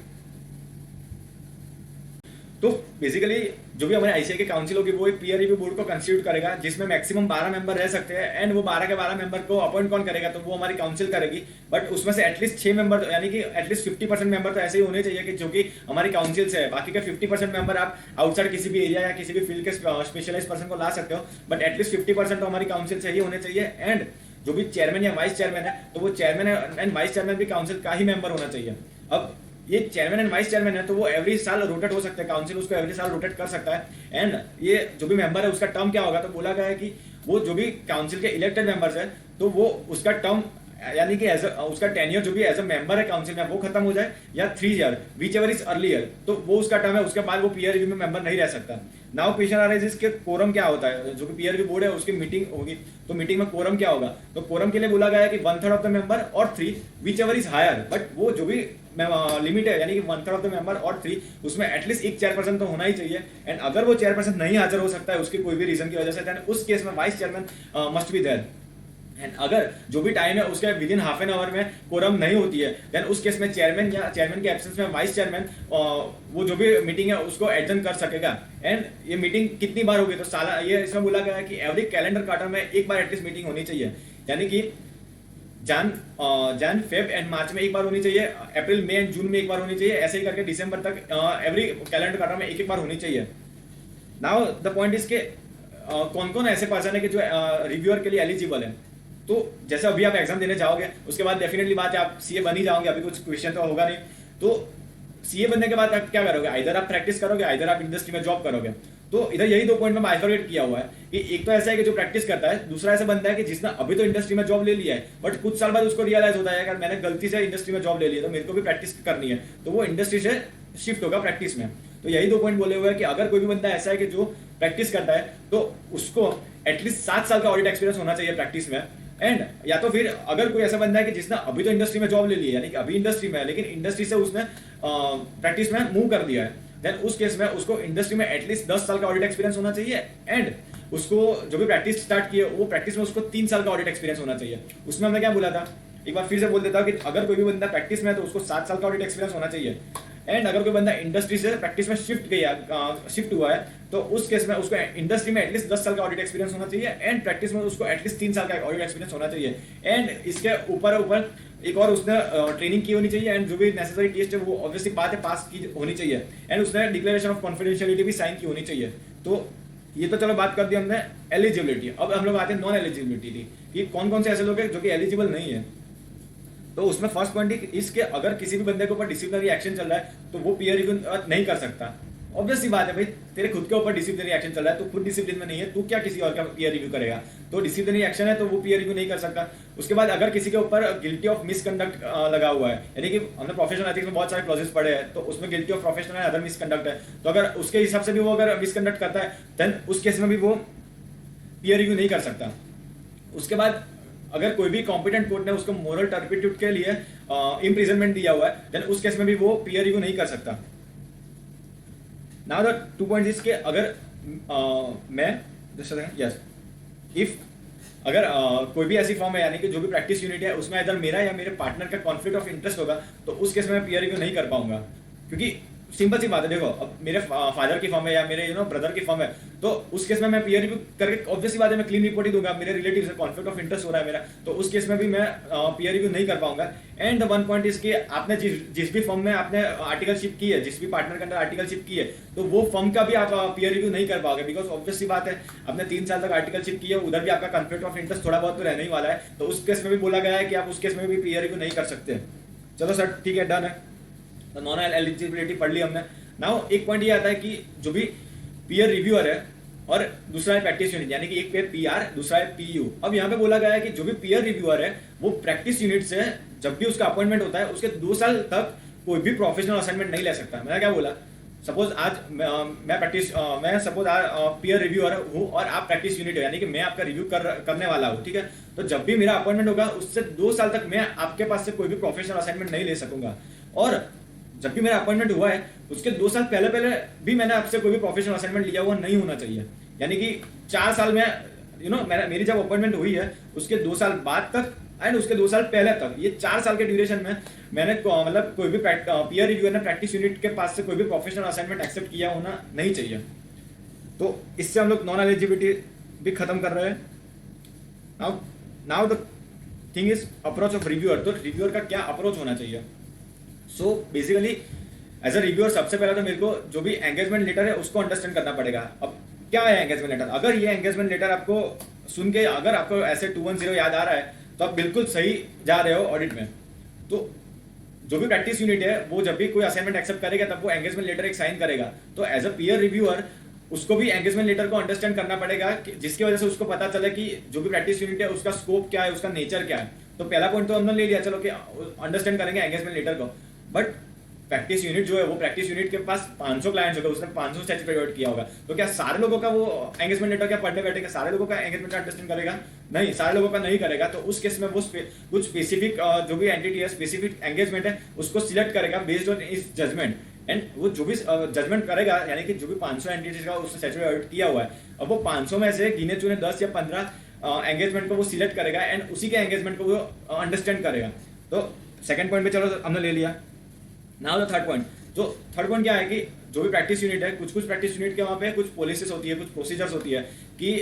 तो बेसिकली जो भी हमारे आईसीआई के काउंसिल होगी वो एक पीयर रिव्यू बोर्ड को कंस्टिट्यूट करेगा जिसमें मैक्सिमम 12 मेंबर रह सकते हैं. एंड वो 12 के 12 मेंबर को अपॉइंट कौन करेगा, तो वो हमारी काउंसिल करेगी. बट उसमें से एटलीस्ट 6 मेंबर यानी कि एटलीस्ट 50% मेंबर तो ऐसे ही होने चाहिए कि जो कि हमारी काउंसिल से है. बाकी के 50% मेंबर आप आउटसाइड किसी भी एरिया या किसी भी फील्ड के स्पेशलाइज पर्सन को ला सकते हो. बट एटलीस्ट 50% तो हमारी काउंसिल से ही होने चाहिए. एंड जो भी चेयरमैन या वाइस चेयरमैन है तो वो चेयरमैन एंड वाइस चेयरमैन भी काउंसिल का ही मेंबर होना चाहिए. अब ये चेयरमैन एंड वाइस चेयरमैन है तो वो एवरी साल रोटेट हो सकते हैं, काउंसिल उसको एवरी साल रोटेट कर सकता है. एंड ये जो भी मेंबर है उसका टर्म क्या होगा, तो बोला गया है कि वो जो भी काउंसिल के इलेक्टेड मेंबर्स है तो वो उसका टर्म यानी कि उसका टेन्योर जो भी एज अ मेंबर है काउंसिल में वो खत्म हो जाए या 3 year which ever is earlier, तो वो उसका टर्म है. उसके बाद वो पीयर रिव्यू में मेंबर नहीं रह सकता. नाउ क्वेश्चन आ रहा है इसके कोरम क्या होता है. जो कि पीयर रिव्यू बोर्ड है उसकी मीटिंग होगी तो मीटिंग में कोरम क्या होगा, तो कोरम के लिए बोला गया है कि 1/3 ऑफ द मेंबर और 3 whichever is higher. But वो जो भी लिमिट है यानी कि 1/3 ऑफ द मेंबर और 3 उसमें एटलीस्ट एक चेयरपर्सन तो होना ही चाहिए. एंड अगर वो चेयरपर्सन नहीं हाजिर हो सकता है उसकी कोई भी रीजन की वजह से, देन उस केस में vice chairman must be there. And अगर जो भी टाइम है उसके within half an hour में कोरम नहीं होती है देन उस केस में चेयरमैन या चेयरमैन के एब्सेंस में वाइस चेयरमैन वो जो भी मीटिंग है उसको एडजन कर सकेगा. एंड ये मीटिंग कितनी बार होगी, तो साला ये इसमें बोला गया है कि एवरी कैलेंडर क्वार्टर में एक बार एटलीस्ट मीटिंग होनी चाहिए. यानी कि जन फेब एंड मार्च में एक बार होनी चाहिए, अप्रैल मई एंड जून में एक बार होनी चाहिए, ऐसे ही करके दिसंबर तक एवरी कैलेंडर क्वार्टर में एक एक बार होनी चाहिए. नाउ द पॉइंट इज के कौन कौन ऐसे पर्सन है कि जो रिव्यूअर के लिए एलिजिबल है. तो जैसे अभी आप एग्जाम देने जाओगे उसके बाद डेफिनेटली बात है आप सीए बन ही जाओगे. अभी कुछ क्वेश्चन तो होगा नहीं. तो सीए बनने के बाद आप क्या करोगे, आइदर आप प्रैक्टिस करोगे आइदर आप इंडस्ट्री में जॉब करोगे. तो इधर यही 2 पॉइंट में बाइफरकेट किया हुआ है कि एक तो ऐसा है कि जो प्रैक्टिस करता है, दूसरा ऐसा बनता है कि जिसने अभी तो इंडस्ट्री में जॉब ले लिया है बट कुछ साल बाद उसको रियलाइज होता है अगर मैंने गलती से इंडस्ट्री में जॉब ले लिया तो मेरे को भी प्रैक्टिस करनी है, तो वो इंडस्ट्री से शिफ्ट होगा प्रैक्टिस में. तो यही 2 पॉइंट बोले हुए हैं कि अगर कोई भी बंदा ऐसा है कि जो प्रैक्टिस करता है तो उसको एटलीस्ट 7 साल का ऑडिट एक्सपीरियंस होना चाहिए प्रैक्टिस में. एंड या तो फिर अगर कोई ऐसा बंदा है कि जिसने अभी तो इंडस्ट्री में जॉब ले ली है यानी कि अभी इंडस्ट्री में है लेकिन इंडस्ट्री से उसने प्रैक्टिस में मूव कर दिया है, देन उस केस में उसको इंडस्ट्री में एटलीस्ट 10 साल का ऑडिट एक्सपीरियंस होना चाहिए. एंड उसको जो भी प्रैक्टिस स्टार्ट की है वो प्रैक्टिस में उसको 3 साल का ऑडिट एक्सपीरियंस होना चाहिए. उसमें हमने क्या बोला था, एक बार फिर से बोल देता हूं कि अगर कोई भी बंदा प्रैक्टिस में है तो उसको 7 साल का ऑडिट एक्सपीरियंस होना चाहिए. एंड अगर कोई बंदा इंडस्ट्री से प्रैक्टिस में शिफ्ट हुआ है तो उस केस में उसको इंडस्ट्री में एटलीस्ट 10 साल का ऑडिट एक्सपीरियंस होना चाहिए एंड प्रैक्टिस में उसको एटलीस्ट 3 साल का ऑडिट एक्सपीरियंस होना चाहिए. एंड इसके ऊपर एक और उसने ट्रेनिंग की होनी चाहिए एंड जो भी नेसेसरी टेस्ट है वो ऑब्वियसली बात है पास की होनी चाहिए. एंड उसने डिक्लेरेशन ऑफ कॉन्फिडेंशियलिटी भी साइन की होनी चाहिए. तो ये तो चलो बात कर दी हमने एलिजिबिलिटी. अब हम लोग आते हैं नॉन एलिजिबिलिटी कि कौन कौन से ऐसे लोग हैं जो कि एलिजिबल नहीं है. तो उसमें फर्स्ट पॉइंट इसके अगर किसी भी बंदे के ऊपर डिसिप्लिनरी एक्शन चल रहा है तो वो पीयर रिव्यू नहीं कर सकता. ऑब्वियस सी बात है भाई, तेरे खुद के ऊपर डिसिप्लिनरी एक्शन चल रहा है तो खुद डिसिप्लिन में नहीं है, तू क्या किसी और का पीयर रिव्यू करेगा. तो डिसिप्लिनरी एक्शन है तो वो पीयर रिव्यू नहीं कर सकता. उसके बाद अगर किसी के ऊपर गिल्टी ऑफ मिसकंडक्ट लगा हुआ है यानी कि हमने प्रोफेशनल एथिक्स में बहुत सारे क्लॉजेस पढ़े हैं तो उसमें guilty of professional and other misconduct है, तो अगर उसके हिसाब से भी वो अगर मिसकंडक्ट करता है देन उस केस में भी वो पीयर रिव्यू नहीं कर सकता. उसके बाद अगर कोई भी कॉम्पिटेंट कोर्ट ने उसको मोरल टर्पिट्यूड के लिए इम्प्रिजनमेंट दिया हुआ है देन उस केस में भी वो पीयर रिव्यू नहीं कर सकता. नाउ द 2 पॉइंट्स इज के अगर मैं यस इफ अगर कोई भी ऐसी फॉर्म है यानी कि जो भी प्रैक्टिस यूनिट है उसमें इधर मेरा या मेरे पार्टनर का कॉन्फ्लिक्ट ऑफ इंटरेस्ट होगा तो उस केस में मैं पीयर रिव्यू नहीं कर पाऊंगा. क्योंकि सिंपल सी बात है, देखो अब मेरे फादर की फॉर्म है या मेरे ब्रदर की फॉर्म है तो उस केस में मैं पीयर रिव्यू करके ऑब्वियसली बात है मैं क्लीन रिपोर्ट ही दूंगा. मेरे रिलेटिव से कॉन्फ्लिक्ट ऑफ इंटरेस्ट हो रहा है मेरा तो उस केस में भी मैं पीयर रिव्यू नहीं कर पाऊंगा. एंड द 1 पॉइंट इज कि आपने जिस भी फॉर्म में आपने आर्टिकलशिप की है, जिस भी पार्टनर के अंदर आर्टिकलशिप की है तो वो फॉर्म का भी आप पीयर रिव्यू नहीं कर पाओगे. बिकॉज ऑब्वियसली बात है आपने 3 साल तक आर्टिकलशिप की है, उधर भी आपका कॉन्फ्लिक्ट ऑफ इंटरेस्ट थोड़ा बहुत तो रहने ही वाला है. तो उस केस में भी बोला गया है कि आप उस केस में भी पीयर रिव्यू नहीं कर सकते. चलो सर ठीक है, डन है. तो नॉन एलिजिबिलिटी पढ़ ली हमने. नाउ एक पॉइंट ये आता है कि जो भी पीयर रिव्यूअर है और दूसरा है प्रैक्टिस यूनिट यानी कि एक पे पीआर दूसरा है पीयू. अब यहाँ पे बोला गया है कि जो भी पीयर रिव्यूअर है वो प्रैक्टिस यूनिट से जब भी उसका अपॉइंटमेंट होता है उसके 2 साल तक कोई भी प्रोफेशनल असाइनमेंट नहीं ले सकता. मैंने क्या बोला, सपोज आज मैं सपोज आज पीयर रिव्यूअर हूँ और आप प्रैक्टिस यूनिट है यानी कि मैं आपका रिव्यू करने वाला हूँ, ठीक है. तो जब भी मेरा अपॉइंटमेंट होगा उससे 2 साल तक मैं आपके पास से कोई भी प्रोफेशनल असाइनमेंट नहीं ले सकूंगा. और जब भी मेरा अपॉइंटमेंट हुआ है उसके 2 साल पहले भी मैंने आपसे कोई भी प्रोफेशनल असाइनमेंट लिया हुआ नहीं होना चाहिए. यानी कि 4 साल में मेरी जब अपॉइंटमेंट हुई है उसके 2 साल बाद तक एंड उसके 2 साल पहले तक, ये 4 साल के ड्यूरेशन में मैंने मतलब कोई भी पीयर रिव्यूअर ने प्रैक्टिस यूनिट के पास से कोई भी प्रोफेशनल असाइनमेंट एक्सेप्ट किया होना नहीं चाहिए। तो इससे हम लोग नॉन एलिजिबिलिटी भी खत्म कर रहे हैं। Now the thing is approach of reviewer. तो रिव्यूअर का क्या अप्रोच होना चाहिए? So basically as a reviewer सबसे पहले तो मेरे को जो भी एंगेजमेंट लेटर है उसको अंडरस्टैंड करना पड़ेगा। अब क्या है एंगेजमेंट लेटर? अगर ये एंगेजमेंट लेटर आपको सुन के अगर आपको ऐसे 210 याद आ रहा है तो आप बिल्कुल सही जा रहे हो ऑडिट में। तो जो भी प्रैक्टिस यूनिट है वो जब भी कोई असाइनमेंट एक्सेप्ट करेगा तब वो एंगेजमेंट लेटर एक साइन करेगा। तो एज अ पीयर रिव्यूअर उसको भी एंगेजमेंट लेटर को अंडरस्टैंड करना पड़ेगा जिसकी वजह से उसको पता चले कि जो भी प्रैक्टिस यूनिट है उसका स्कोप क्या है, उसका नेचर क्या है। तो पहला पॉइंट तो हमने ले लिया, चलो कि अंडरस्टैंड करेंगे एंगेजमेंट लेटर को। बट प्रैक्टिस यूनिट जो है वो प्रैक्टिस यूनिट के पास 500 क्लाइंट्स होगा, उसने 500 स्टैट्यूटरी ऑडिट किया होगा। तो क्या सारे लोगों का वो एंगेजमेंट लेटर क्या पढ़ने बैठेगा, सारे लोगों का एंगेजमेंट अंडरस्टैंड करेगा? नहीं, सारे लोगों का नहीं करेगा। तो उस केस में वो कुछ स्पेसिफिक जो भी एंटिटी है, स्पेसिफिक एंगेजमेंट है, उसको सिलेक्ट करेगा बेस्ड ऑन इस जजमेंट। एंड वो जो भी जजमेंट करेगा, यानी कि जो भी 500 एंटिटीज का उसने स्टैट्यूटरी ऑडिट किया हुआ है, अब वो 500 में से गिने चुने 10 या 15 एंगेजमेंट को वो सिलेक्ट करेगा एंड उसी के एंगेजमेंट को वो अंडरस्टैंड करेगा। तो सेकंड पॉइंट पे चलो हमने ले लिया। Now the third point. तो थर्ड पॉइंट क्या है कि जो भी प्रैक्टिस यूनिट है, कुछ प्रैक्टिस यूनिट के वहाँ पे कुछ पॉलिसीज होती है, कुछ प्रोसीजर्स होती है कि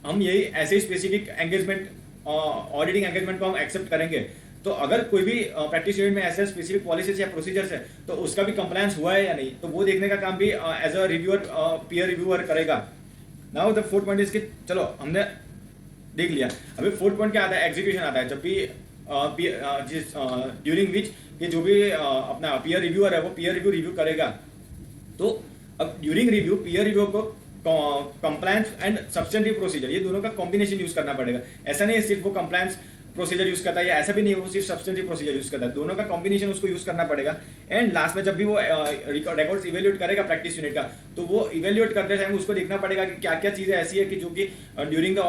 हम यही ऐसे ही स्पेसिफिक एंगेजमेंट ऑडिटिंग एंगेजमेंट को हम एक्सेप्ट करेंगे। तो अगर कोई भी प्रैक्टिस यूनिट में ऐसे स्पेसिफिक पॉलिसीज या प्रोसीजर्स है तो उसका भी कंप्लायंस हुआ है या नहीं, तो वो देखने का काम भी as a reviewer peer reviewer करेगा। Now the fourth point is कि चलो हमने देख लिया, अभी फोर्थ पॉइंट क्या आता है? एग्जीक्यूशन आता है। जब भी ड्यूरिंग विच कि जो भी अपना पीयर रिव्यूअर है वो पीयर रिव्यू करेगा। तो अब ड्यूरिंग रिव्यू पीयर रिव्यू को कंप्लायंस एंड सब्सटेंटिव प्रोसीजर, ये दोनों का कॉम्बिनेशन यूज करना पड़ेगा। ऐसा नहीं है सिर्फ वो कंप्लायंस प्रोसीजर यूज करता है या ऐसा भी नहीं है वो सिर्फ सब्सटेंटिव प्रोसीजर यूज करता है, दोनों का कॉम्बिनेशन उसको यूज करना पड़ेगा। एंड लास्ट में जब भी वो रिकॉर्ड्स इवेल्यूएट करेगा प्रैक्टिस यूनिट का, तो वो इवेल्यूएट करते टाइम उसको देखना पड़ेगा कि क्या क्या चीजें ऐसी है कि जो कि during the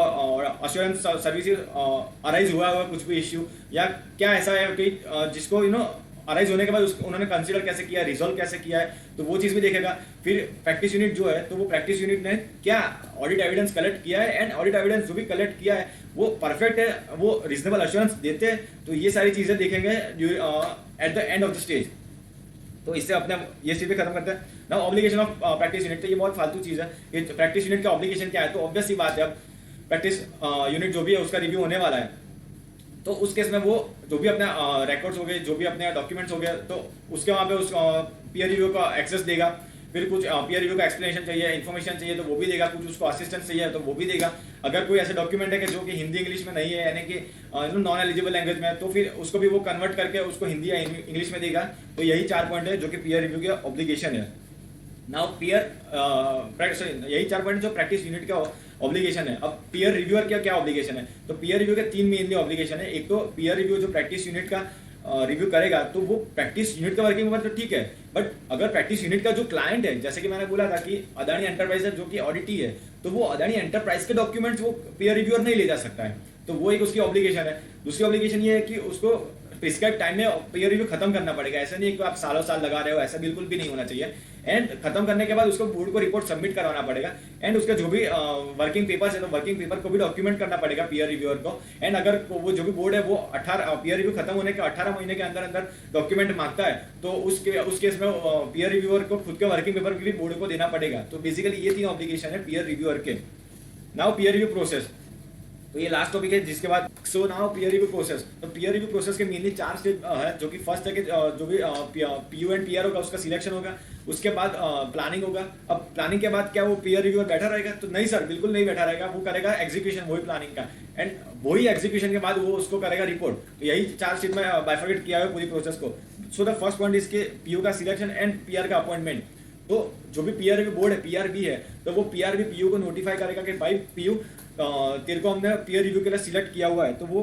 assurance services arise हुआ हुआ कुछ भी इश्यू, या क्या ऐसा है कि जिसको अराइज होने के बाद उन्होंने कंसीडर कैसे किया, रिजॉल्व कैसे किया है, तो वो चीज भी देखेगा। फिर प्रैक्टिस यूनिट जो है तो वो प्रैक्टिस यूनिट ने क्या ऑडिट एविडेंस कलेक्ट किया है एंड ऑडिट एविडेंस जो भी कलेक्ट किया है वो परफेक्ट है, वो रीजनेबल एश्योरेंस देते हैं। तो ये सारी चीजें देखेंगे at the end of the stage. तो इससे अपने ये चीज भी खत्म करते हैं। Now obligation of practice unit, तो ये बहुत फालतू चीज है कि प्रैक्टिस यूनिट का ऑब्लिगेशन क्या है। तो ऑब्वियस सी बात है, अब प्रैक्टिस यूनिट जो भी है उसका रिव्यू होने वाला है, तो उस केस में वो जो भी अपने रिकॉर्ड्स हो गए, जो भी अपने डॉक्यूमेंट्स हो गए, तो उसके वहाँ पे उस पीयर रिव्यू का एक्सेस देगा। फिर कुछ पीयर रिव्यू का एक्सप्लेनेशन चाहिए, इन्फॉर्मेशन चाहिए तो वो भी देगा, कुछ उसको असिस्टेंस चाहिए तो वो भी देगा। अगर कोई ऐसे डॉक्यूमेंट है कि जो कि हिंदी इंग्लिश में नहीं है, यानी कि नॉन एलिजिबल लैंग्वेज में है, तो फिर उसको भी वो कन्वर्ट करके उसको हिंदी या इंग्लिश में देगा। तो यही 4 पॉइंट है जो कि पीयर रिव्यू का ऑब्लिगेशन है। नाउ यही 4 पॉइंट जो प्रैक्टिस यूनिट का ऑब्लिगेशन है। अब पीयर रिव्यूअर का क्या ऑब्लिगेशन है? तो पीयर रिव्यू के 3 मेनली ऑब्लिगेशन है। एक तो पीयर रिव्यू जो प्रैक्टिस यूनिट का रिव्यू करेगा तो वो प्रैक्टिस यूनिट का वर्किंग तो ठीक है, बट अगर प्रैक्टिस यूनिट का जो क्लाइंट है, जैसे कि मैंने बोला था कि अदानी एंटरप्राइज जो कि ऑडिटी है, तो वो अदानी एंटरप्राइज के डॉक्यूमेंट्स वो पीयर रिव्यूअर नहीं ले जा सकता है। तो वो एक उसकी ऑब्लिगेशन है। दूसरी ऑब्लिगेशन ये है कि उसको प्रिस्क्राइब टाइम में पीयर रिव्यू खत्म करना पड़ेगा। ऐसा नहीं है कि आप सालों साल लगा रहे हो, ऐसा बिल्कुल भी नहीं होना चाहिए। एंड खत्म करने के बाद उसको बोर्ड को रिपोर्ट सबमिट करवाना पड़ेगा। एंड उसका जो भी वर्किंग पेपर्स है तो वर्किंग पेपर को भी डॉक्यूमेंट करना पड़ेगा पीयर रिव्यूअर को। एंड अगर वो जो भी बोर्ड है वो 18 पीयर रिव्यू खत्म होने के 18 महीने के अंदर अंदर डॉक्यूमेंट मांगता है, तो उस केस में पीयर रिव्यूअर को खुद के वर्किंग पेपर भी बोर्ड को देना पड़ेगा। तो बेसिकली ये 3 ऑब्लिगेशन है पीयर रिव्यूअर के। नाउ पीयर रिव्यू प्रोसेस, तो ये लास्ट टॉपिक है जिसके बाद so now peer review process. तो पीयर रिव्यू प्रोसेस के मेनली 4 स्टेप है, जो कि फर्स्ट है कि जो भी पीयू एंड पीआर होगा उसका सिलेक्शन होगा, उसके बाद प्लानिंग होगा। अब प्लानिंग के बाद क्या वो पीयर रिव्यूअर बैठा रहेगा? तो नहीं सर, बिल्कुल नहीं बैठा रहेगा, वो करेगा एग्जीक्यूशन वही प्लानिंग का, एंड वही एग्जीक्यूशन के बाद वो उसको करेगा रिपोर्ट। तो यही 4 स्टेप में बाइफरकेट किया है पूरी प्रोसेस को। सो द फर्स्ट पॉइंट इसके पीयू का सिलेक्शन एंड पीआर का अपॉइंटमेंट। तो जो भी पीयर रिव्यू बोर्ड है, पीआरबी है, तो वो पीआरबी पीयू को नोटिफाई करेगा कि भाई पीयू तेरे को हमने पीयर रिव्यू के लिए सिलेक्ट किया हुआ है। तो वो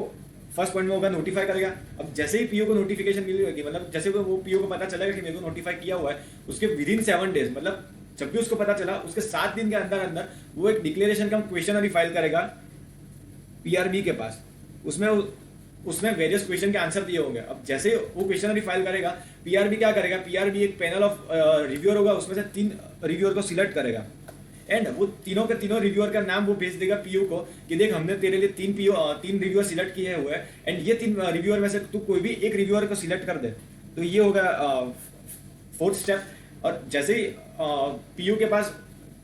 फर्स्ट पॉइंट में होगा, नोटिफाई करेगा। अब जैसे ही पीयू को नोटिफिकेशन मिली होगी, मतलब जैसे वो पीयू को पता चलेगा कि मेरे को नोटिफाई किया हुआ है, उसके विदिन 7 डेज, मतलब जब भी उसको पता चला उसके 7 दिन के अंदर अंदर वो एक डिक्लेरेशन का क्वेश्चनरी फाइल करेगा पीआरबी के पास। उसमें वेरियस क्वेश्चन के आंसर दिए होंगे। अब जैसे वो क्वेश्चनरी फाइल करेगा, पीआरबी क्या करेगा? पीआरबी एक पैनल ऑफ रिव्यूअर होगा, उसमें से 3 रिव्यूअर को सिलेक्ट करेगा। एंड वो तीनों के तीनों रिव्यूअर का नाम वो भेज देगा पीयू को कि देख हमने तेरे लिए तीन रिव्यूअर सिलेक्ट किए हुए हैं एंड ये 3 रिव्यूअर में से तू कोई भी एक रिव्यूअर को सिलेक्ट कर दे। तो ये होगा 4th स्टेप। और जैसे ही पीयू के पास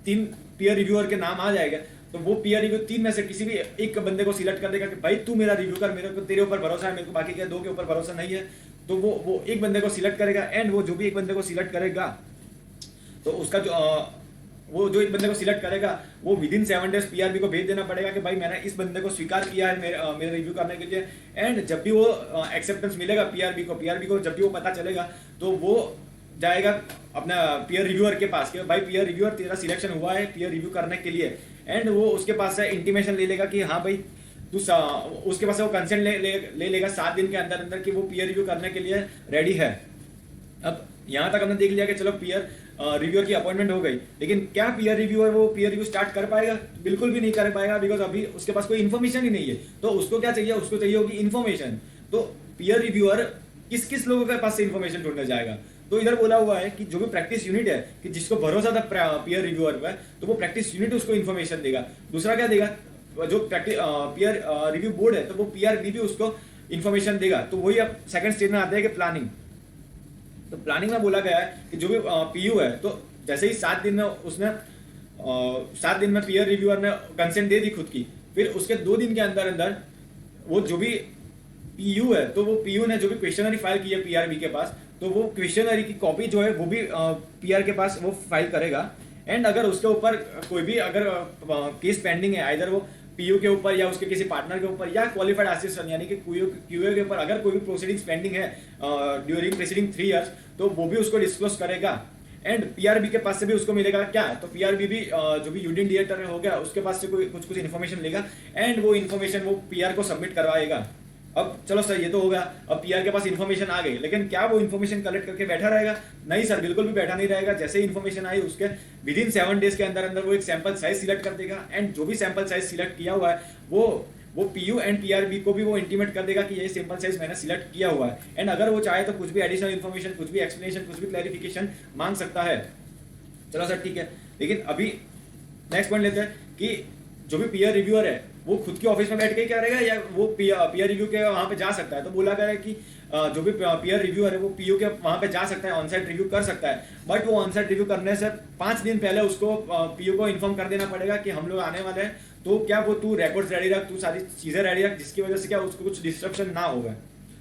3 पीयर रिव्यूअर के नाम आ जाएगा तो वो पीयर रिव्यू 3 में से किसी भी एक बंदे को सिलेक्ट कर देगा कि भाई तू मेरा रिव्यू कर, मेरे को तेरे ऊपर भरोसा है, मेरे को बाकी के 2 के ऊपर भरोसा नहीं है। तो वो एक बंदे को सिलेक्ट करेगा एंड वो जो भी एक बंदे को सिलेक्ट करेगा तो उसका वो जो एक बंदे को सिलेक्ट करेगा वो विदिन 7 डेज पीआरबी को भेज देना पड़ेगा कि भाई मैंने इस बंदे को स्वीकार किया है मेरे रिव्यू करने के लिए। एंड जब भी वो एक्सेप्टेंस मिलेगा पीआरबी को जब भी वो पता चलेगा तो वो जाएगा अपना पीयर रिव्यूअर के पास कि भाई पीयर रिव्यूअर तेरा सिलेक्शन हुआ है पीयर रिव्यू करने के लिए। एंड वो उसके पास से इंटीमेशन ले लेगा कि हाँ भाई तू उसके पास से वो कंसेंट ले लेगा 7 दिन के अंदर अंदर कि वो पीयर रिव्यू करने के लिए रेडी है। अब यहाँ तक हमने देख लिया कि चलो पीयर रिव्यूअर की अपॉइंटमेंट हो गई, लेकिन क्या पीयर रिव्यूअर वो पीयर रिव्यू स्टार्ट कर पाएगा? बिल्कुल भी नहीं कर पाएगा, बिकॉज अभी उसके पास कोई इन्फॉर्मेशन ही नहीं है। तो उसको क्या चाहिए? उसको चाहिए होगी इन्फॉर्मेशन। तो पीयर रिव्यूअर किस किस लोगों के पास से इन्फॉर्मेशन ढूंढने जाएगा? तो इधर बोला हुआ है कि जो भी प्रैक्टिस यूनिट है कि जिसको भरोसा था पीयर रिव्यूअर पर, तो वो प्रैक्टिस यूनिट उसको इन्फॉर्मेशन देगा। दूसरा क्या देगा? जो पीयर रिव्यू बोर्ड है तो वो पीआरबी भी उसको इन्फॉर्मेशन देगा। तो वही अब सेकंड स्टेज में आते हैं कि प्लानिंग। तो प्लानिंग में बोला गया है कि जो भी पीयू है तो जैसे ही 7 दिन में उसने 7 दिन में पीयर रिव्यूअर ने कंसेंट दे दी खुद की, फिर उसके 2 दिन के अंदर अंदर वो जो भी पीयू है तो वो पीयू ने जो भी क्वेश्चनरी फाइल की है पीआरबी के पास, तो वो क्वेश्चनरी की कॉपी जो है वो भी पीआर के पास वो फाइल करेगा। एंड अगर उसके ऊपर कोई भी अगर केस पेंडिंग है, आइदर वो पीयू के ऊपर या उसके किसी पार्टनर के ऊपर या क्वालिफाइड असिस्टेंट यानी कि क्यूए के ऊपर अगर कोई भी प्रोसीडिंग्स पेंडिंग है ड्यूरिंग प्रीसीडिंग 3 इयर्स, तो वो भी उसको डिस्क्लोज करेगा। एंड पीआरबी के पास से भी उसको मिलेगा क्या? तो पीआरबी भी जो भी यूनिट डायरेक्टर हो गया उसके पास से कोई कुछ इन्फॉर्मेशन लेगा एंड वो इन्फॉर्मेशन वो पीआर को सबमिट करवाएगा। अब चलो सर ये तो होगा, अब पीआर के पास इन्फॉर्मेशन आ गई, लेकिन क्या वो इन्फॉर्मेशन कलेक्ट करके बैठा रहेगा? नहीं सर, बिल्कुल भी बैठा नहीं रहेगा। जैसे ही इन्फॉर्मेशन आई उसके विदिन 7 डेज के अंदर अंदर वो एक सैंपल साइज सिलेक्ट कर देगा एंड जो भी सैंपल साइज सिलेक्ट किया हुआ है वो पीयू एंड पीआरबी को भी वो इंटीमेट कर देगा कि ये सैंपल साइज मैंने सिलेक्ट किया हुआ है। एंड अगर वो चाहे तो कुछ भी एडिशनल इन्फॉर्मेशन, कुछ भी एक्सप्लेनेशन, कुछ भी क्लैरिफिकेशन मांग सकता है। चलो सर ठीक है, लेकिन अभी नेक्स्ट पॉइंट लेते हैं कि जो भी पीयर रिव्यूअर है वो खुद के ऑफिस में बैठ के क्या रहेगा या वो पीयर रिव्यू के वहां पे जा सकता है? तो बोला गया है कि जो भी पीयर रिव्यूअर है वो पीयू के वहां पे जा सकता है, ऑनसाइट रिव्यू कर सकता है, बट वो ऑनसाइट रिव्यू करने से 5 दिन पहले उसको पीयू को इन्फॉर्म कर देना पड़ेगा कि हम लोग आने वाले हैं, तो क्या वो तू रिकॉर्ड्स रेडी रख, तू सारी चीजें रेडी रख, जिसकी वजह से क्या उसको कुछ डिस्ट्रप्शन ना होगा।